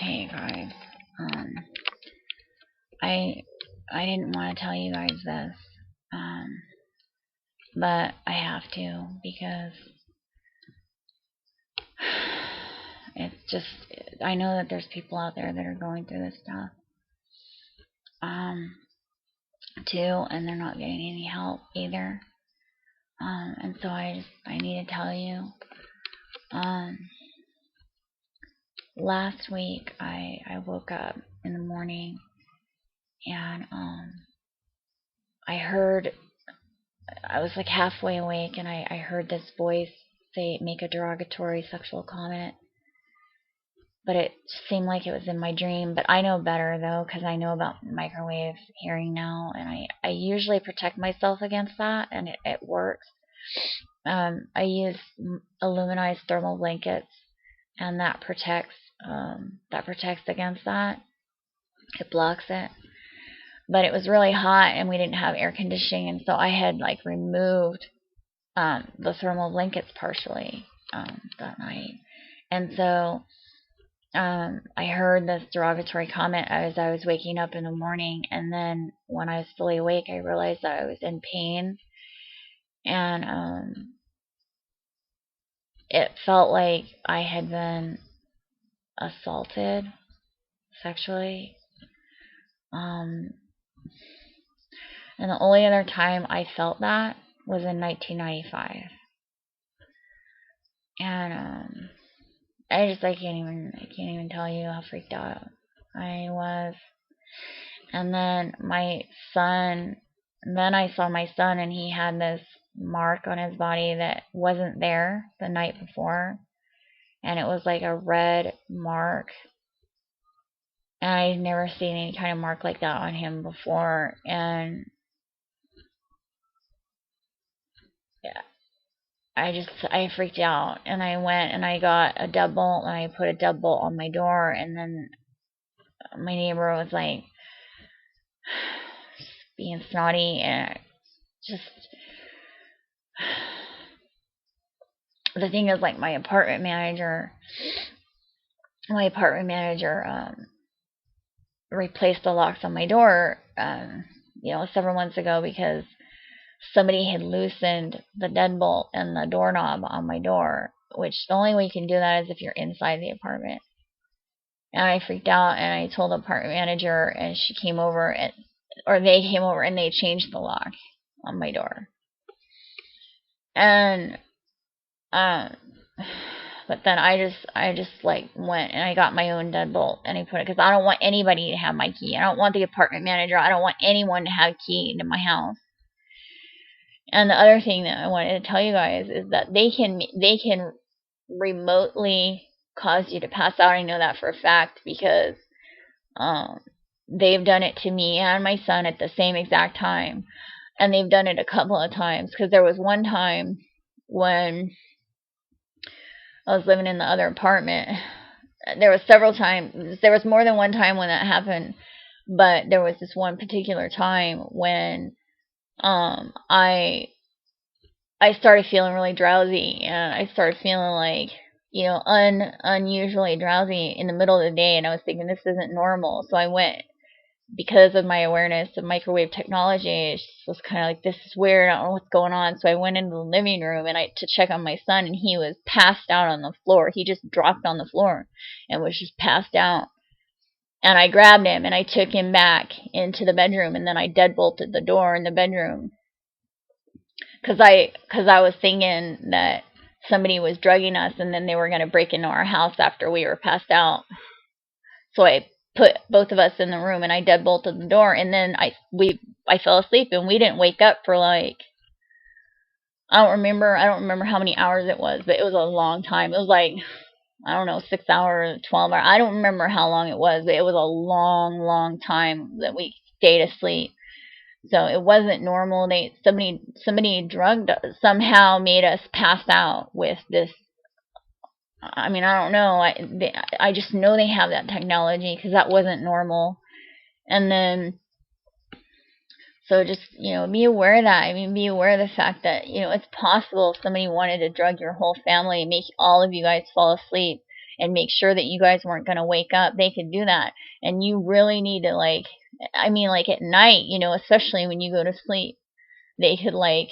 Okay, guys. I didn't want to tell you guys this, but I have to because it's just, I know that there's people out there that are going through this stuff, too, and they're not getting any help either. And so I need to tell you. Last week I woke up in the morning and I was like halfway awake, and I heard this voice make a derogatory sexual comment, but it seemed like it was in my dream. But I know better, though, because I know about microwave hearing now, and I usually protect myself against that, and it works. I use aluminized thermal blankets, and that protects against that. It blocks it. But it was really hot, and we didn't have air conditioning, and so I had like removed the thermal blankets partially that night. And so I heard this derogatory comment as I was waking up in the morning, and then when I was fully awake, I realized that I was in pain, and it felt like I had been assaulted sexually. And the only other time I felt that was in 1995. And I can't even tell you how freaked out I was. And then I saw my son, and he had this mark on his body that wasn't there the night before. And it was like a red mark. And I'd never seen any kind of mark like that on him before. And yeah, I freaked out, and I went and I got a deadbolt, and I put a deadbolt on my door, and then my neighbor was like being snotty, and just the thing is, like, my apartment manager replaced the locks on my door several months ago because somebody had loosened the deadbolt and the doorknob on my door, which the only way you can do that is if you're inside the apartment. And I freaked out, and I told the apartment manager, and they came over, and they changed the lock on my door. And but then I just like went and I got my own deadbolt, and I put it, because I don't want anybody to have my key. I don't want the apartment manager. I don't want anyone to have a key to my house. And the other thing that I wanted to tell you guys is that they can remotely cause you to pass out. I know that for a fact because they've done it to me and my son at the same exact time, and they've done it a couple of times. Because there was one time when I was living in the other apartment. There was several times. There was more than one time when that happened, but there was this one particular time when I started feeling really drowsy, and I started feeling like, unusually drowsy in the middle of the day, and I was thinking, this isn't normal. So I went, because of my awareness of microwave technology, it was kind of like, this is weird, I don't know what's going on. So I went into the living room to check on my son, and he was passed out on the floor. He just dropped on the floor and was just passed out. And I grabbed him, and I took him back into the bedroom, and then I deadbolted the door in the bedroom. Because I was thinking that somebody was drugging us, and then they were going to break into our house after we were passed out. So I put both of us in the room, and I deadbolted the door, and then I fell asleep, and we didn't wake up for like, I don't remember how many hours it was, but it was a long time. It was like, I don't know, 6 hours, 12 hours. I don't remember how long it was, but it was a long, long time that we stayed asleep. So it wasn't normal. Somebody drugged us, somehow made us pass out with this. I mean, I don't know. I just know they have that technology, because that wasn't normal. And then, so just, be aware of that. I mean, be aware of the fact that, it's possible if somebody wanted to drug your whole family and make all of you guys fall asleep and make sure that you guys weren't going to wake up, they could do that. And you really need to, like, I mean, like at night, you know, especially when you go to sleep, they could like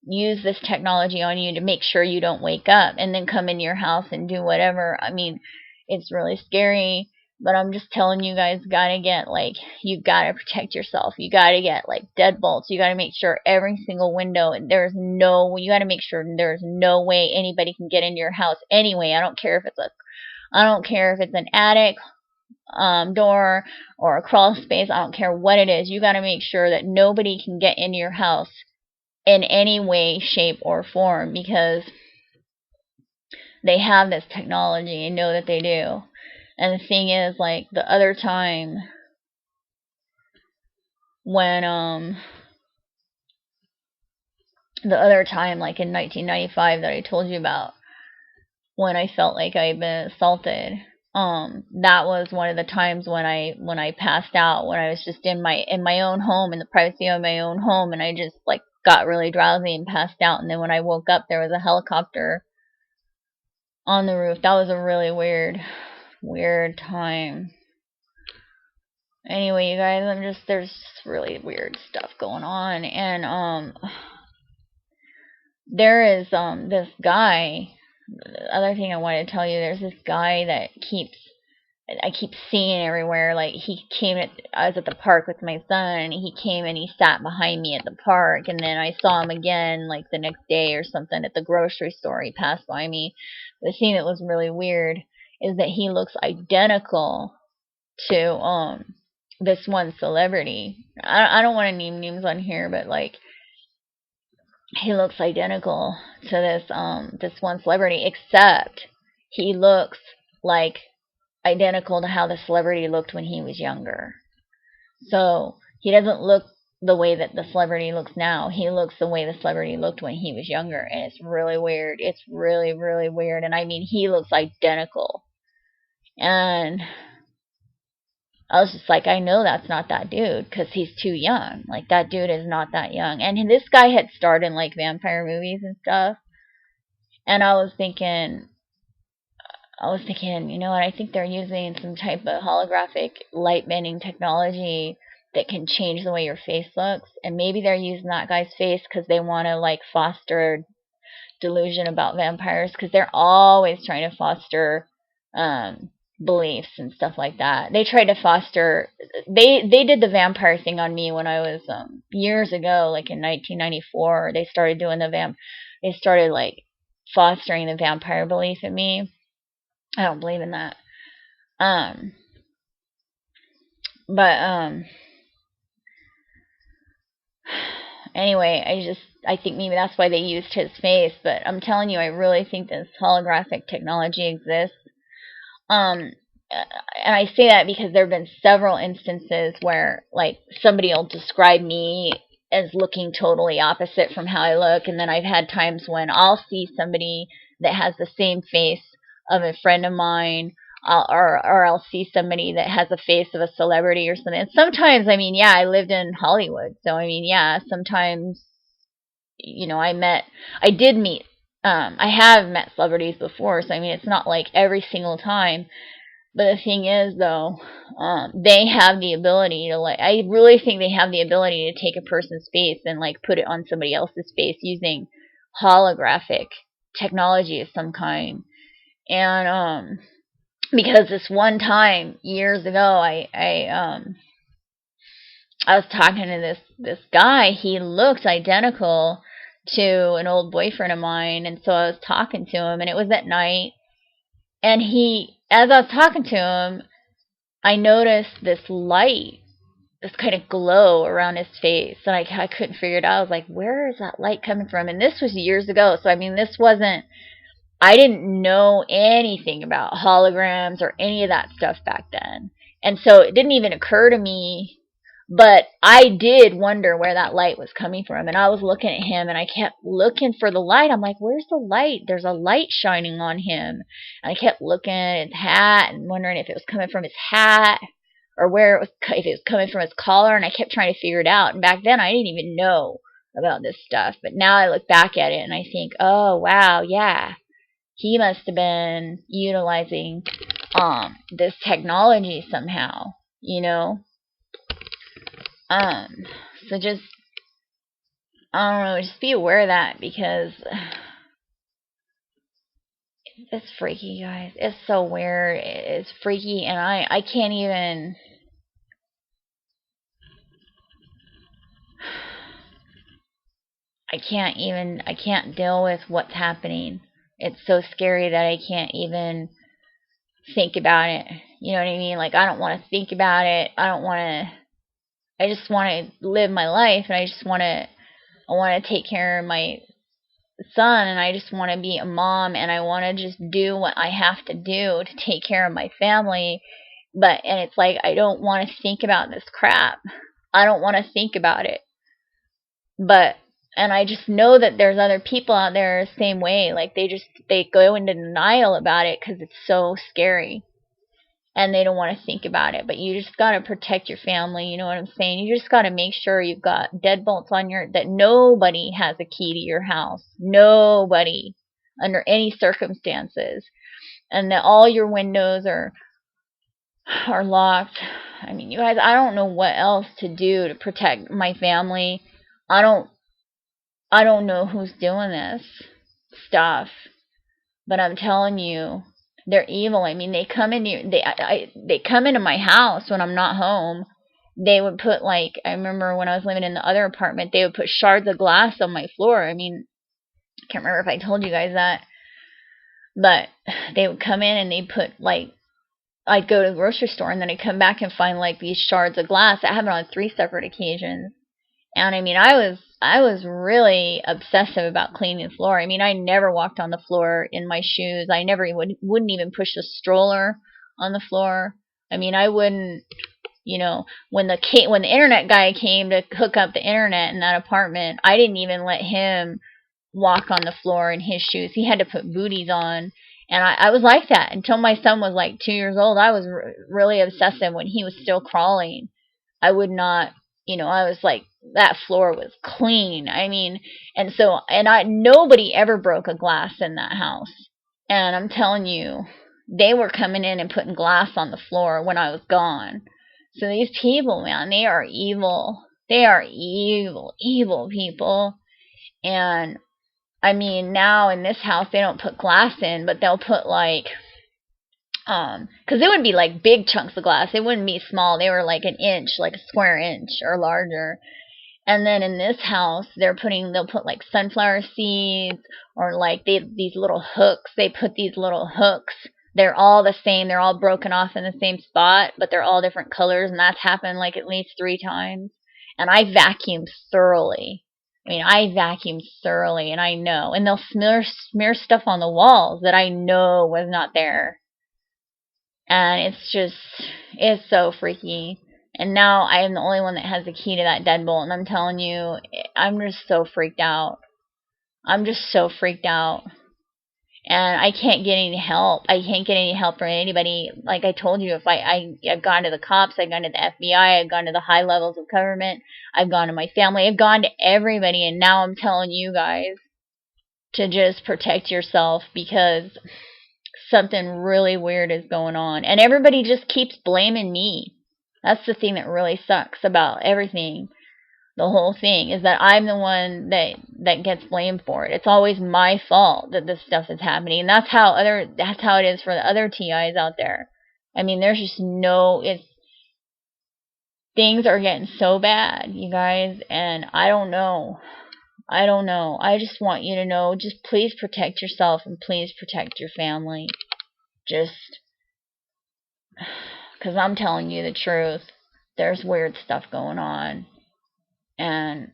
use this technology on you to make sure you don't wake up and then come in your house and do whatever. I mean, it's really scary, but I'm just telling you guys, gotta get, like, you gotta protect yourself. You gotta get like deadbolts. You gotta make sure every single window, you gotta make sure there's no way anybody can get into your house anyway. I don't care if it's an attic door or a crawl space. I don't care what it is. You gotta make sure that nobody can get into your house in any way, shape, or form, because they have this technology and know that they do. And the thing is, like, the other time when like in 1995 that I told you about, when I felt like I'd been assaulted, that was one of the times when I passed out, when I was just in my own home, in the privacy of my own home, and I just like got really drowsy and passed out. And then when I woke up, there was a helicopter on the roof. That was a really weird time. Anyway, you guys, there's really weird stuff going on. And there is this guy. The other thing I wanted to tell you, there's this guy that I keep seeing everywhere. Like, I was at the park with my son, and he came and he sat behind me at the park, and then I saw him again like the next day or something at the grocery store. He passed by me. The thing that was really weird is that he looks identical to this one celebrity. I don't want to name names on here, but like, he looks identical to this one celebrity, except he looks like identical to how the celebrity looked when he was younger. So he doesn't look the way that the celebrity looks now. He looks the way the celebrity looked when he was younger, and it's really weird. It's really, really weird. And I mean, he looks identical. And I was just like, I know that's not that dude, because he's too young. Like, that dude is not that young. And this guy had starred in like vampire movies and stuff. And I was thinking, you know what, I think they're using some type of holographic light bending technology that can change the way your face looks. And maybe they're using that guy's face because they want to like foster delusion about vampires, because they're always trying to foster beliefs and stuff like that. They tried to foster, they did the vampire thing on me when I was years ago, like in 1994. They started doing they started like fostering the vampire belief in me. I don't believe in that. But anyway, I think maybe that's why they used his face. But I'm telling you, I really think this holographic technology exists. And I say that because there have been several instances where, like, somebody will describe me as looking totally opposite from how I look, and then I've had times when I'll see somebody that has the same face of a friend of mine, or I'll see somebody that has a face of a celebrity or something. And sometimes, I mean, yeah, I lived in Hollywood, so I mean, yeah, sometimes, you know, I have met celebrities before, so I mean, it's not like every single time. But the thing is, though, they have the ability to, like, I really think they have the ability to take a person's face and, like, put it on somebody else's face using holographic technology of some kind. And, because this one time, years ago, I was talking to this guy. He looked identical to an old boyfriend of mine, and so I was talking to him, and it was at night. And as I was talking to him, I noticed this light, this kind of glow around his face, and I couldn't figure it out. I was like, where is that light coming from? And this was years ago, so I mean, I didn't know anything about holograms or any of that stuff back then. And so it didn't even occur to me, but I did wonder where that light was coming from. And I was looking at him, and I kept looking for the light. I'm like, where's the light? There's a light shining on him. And I kept looking at his hat and wondering if it was coming from his hat or if it was coming from his collar. And I kept trying to figure it out. And back then, I didn't even know about this stuff. But now I look back at it and I think, oh, wow, yeah. he must have been utilizing this technology somehow, you know. So just, I don't know, just be aware of that, because it's freaky, guys. It's so weird. It's freaky, and I can't even. I can't deal with what's happening. It's so scary that I can't even think about it. You know what I mean? Like, I don't want to think about it. I just want to live my life, and I want to take care of my son, and I just want to be a mom, and I want to just do what I have to do to take care of my family. And it's like, I don't want to think about this crap. I don't want to think about it. And I just know that there's other people out there the same way. Like, they go into denial about it because it's so scary, and they don't want to think about it. But you just got to protect your family. You know what I'm saying? You just got to make sure you've got deadbolts on that nobody has a key to your house. Nobody, under any circumstances. And that all your windows are locked. I mean, you guys, I don't know what else to do to protect my family. I don't know who's doing this stuff, but I'm telling you, they're evil. I mean, they come into my house when I'm not home. They would put, like, I remember when I was living in the other apartment, they would put shards of glass on my floor. I mean, I can't remember if I told you guys that, but they would come in and they put, like, I'd go to the grocery store and then I'd come back and find, like, these shards of glass. That happened on 3 separate occasions. And I mean, I was really obsessive about cleaning the floor. I mean, I never walked on the floor in my shoes. I never wouldn't even push the stroller on the floor. I mean, I wouldn't, you know, when the internet guy came to hook up the internet in that apartment, I didn't even let him walk on the floor in his shoes. He had to put booties on. And I was like that until my son was like 2 years old. I was really obsessive when he was still crawling. I would not, you know, I was like, that floor was clean. I mean, nobody ever broke a glass in that house. And I'm telling you, they were coming in and putting glass on the floor when I was gone. So these people, man, they are evil. They are evil, evil people. And I mean, now in this house, they don't put glass in, but they'll put, like, because it would be like big chunks of glass. It wouldn't be small. They were like an inch, like a square inch or larger. And then in this house, they'll put like sunflower seeds, or like these little hooks. They put these little hooks. They're all the same. They're all broken off in the same spot, but they're all different colors. And that's happened like at least 3 times. And I vacuumed thoroughly. I mean, I vacuumed thoroughly, and I know. And they'll smear stuff on the walls that I know was not there. And it's so freaky. And now I am the only one that has the key to that deadbolt. And I'm telling you, I'm just so freaked out. I'm just so freaked out. And I can't get any help. I can't get any help from anybody. Like I told you, if I've gone to the cops, I've gone to the FBI, I've gone to the high levels of government, I've gone to my family, I've gone to everybody. And now I'm telling you guys to just protect yourself, because something really weird is going on. And everybody just keeps blaming me. That's the thing that really sucks about everything. The whole thing is that I'm the one that gets blamed for it. It's always my fault that this stuff is happening. And that's how it is for the other TIs out there. I mean, there's just things are getting so bad, you guys, and I don't know. I just want you to know, just please protect yourself and please protect your family. Just because I'm telling you the truth. There's weird stuff going on. And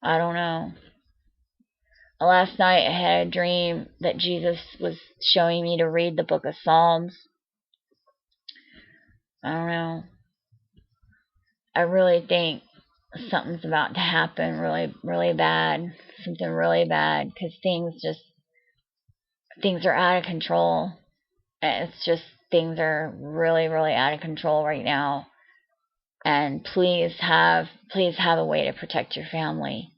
I don't know. Last night I had a dream that Jesus was showing me to read the book of Psalms. I don't know. I really think something's about to happen really, really bad. Something really bad, because things are out of control. It's just, things are really, really out of control right now. And please have a way to protect your family.